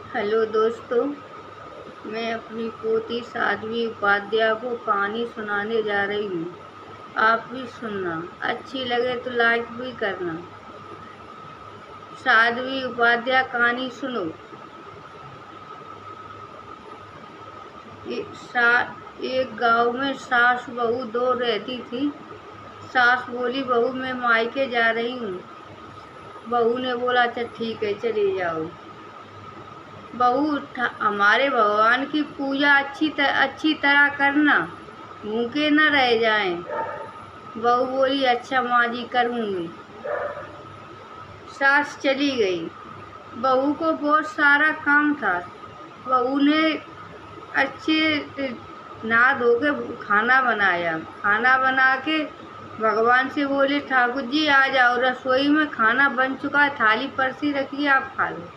Hello दोस्तों, मैं अपनी पोती साध्वी उपाध्याय को कहानी सुनाने जा रही हूँ। आप भी सुनना, अच्छी लगे तो लाइक भी करना। साध्वी उपाध्याय कहानी सुनो। एक गांव में सास बहू दो रहती थी। सास बोली, बहू मैं मायके जा रही हूँ। बहू ने बोला, अच्छा ठीक है, चले जाओ। बहू, हमारे भगवान की पूजा अच्छी तरह करना, भूखे न रह जाएं। बहू बोली, अच्छा माँ जी, करूँगी। सास चली गई। बहू को बहुत सारा काम था। बहू ने अच्छे नहा धो के खाना बनाया। खाना बना के भगवान से बोले, ठाकुर जी आ जाओ, रसोई में खाना बन चुका है, थाली परसी रखी, आप खा लो।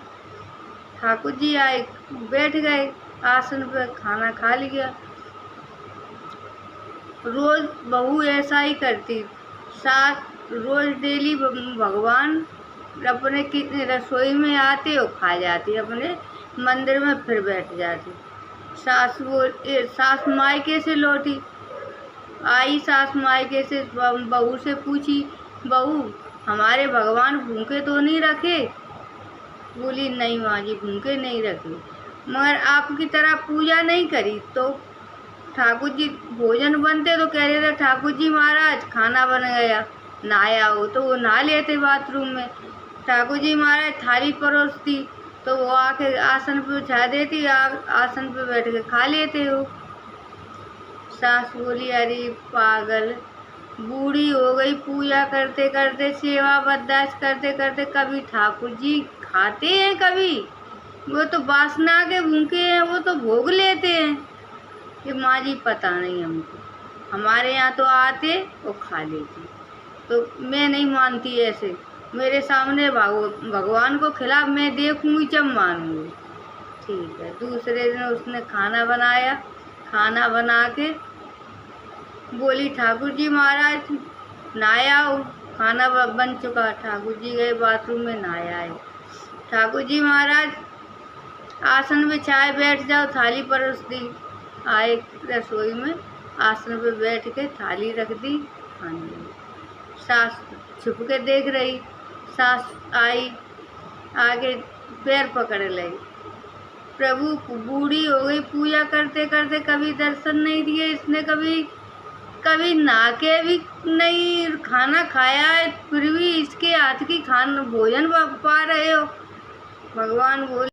ठाकुर जी आए, बैठ गए आसन पर, खाना खा लिया। रोज बहू ऐसा ही करती। सास रोज डेली भगवान अपने रसोई में आते और खा जाती, अपने मंदिर में फिर बैठ जाती। सास मायके से लौटी, आई सास मायके से, बहू से पूछी, बहू हमारे भगवान भूखे तो नहीं रखे? बोली, नहीं माँ जी, भूखे नहीं रखे, मगर आपकी तरह पूजा नहीं करी। तो ठाकुर जी भोजन बनते तो कह रहे थे, ठाकुर जी महाराज खाना बन गया, नहाया हो, तो वो नहा लेते बाथरूम में। ठाकुर जी महाराज थाली परोसती तो वो आके आसन पे बिछा देती, आसन पे बैठ के खा लेते हो। सास बोली, अरे पागल, बूढ़ी हो गई, पूजा करते करते, सेवा बर्दाश्त करते करते, कभी ठाकुर जी खाते हैं? कभी वो तो वासना के भूखे हैं, वो तो भोग लेते हैं। कि माँ जी पता नहीं हमको, हमारे यहाँ तो आते और खा लेते। तो मैं नहीं मानती ऐसे, मेरे सामने भगवान को खिला, मैं देखूंगी जब मानूंगी। ठीक है। दूसरे दिन उसने खाना बनाया। खाना बना के बोली, ठाकुर जी महाराज नहाया हो, खाना बन चुका। ठाकुर जी गए बाथरूम में, नहाया है। ठाकुर जी महाराज आसन बिछाए, बैठ जाओ, थाली परोस दी। आए रसोई में, आसन पे बैठ के थाली रख दी, खाने लगी। सास छुप के देख रही। सास आई, आगे पैर पकड़ लगी, प्रभु बूढ़ी हो गई, पूजा करते करते कभी दर्शन नहीं दिए इसने, कभी नहा के भी नहीं खाना खाया है, फिर भी इसके हाथ की भोजन पा रहे हो। भगवान बोले,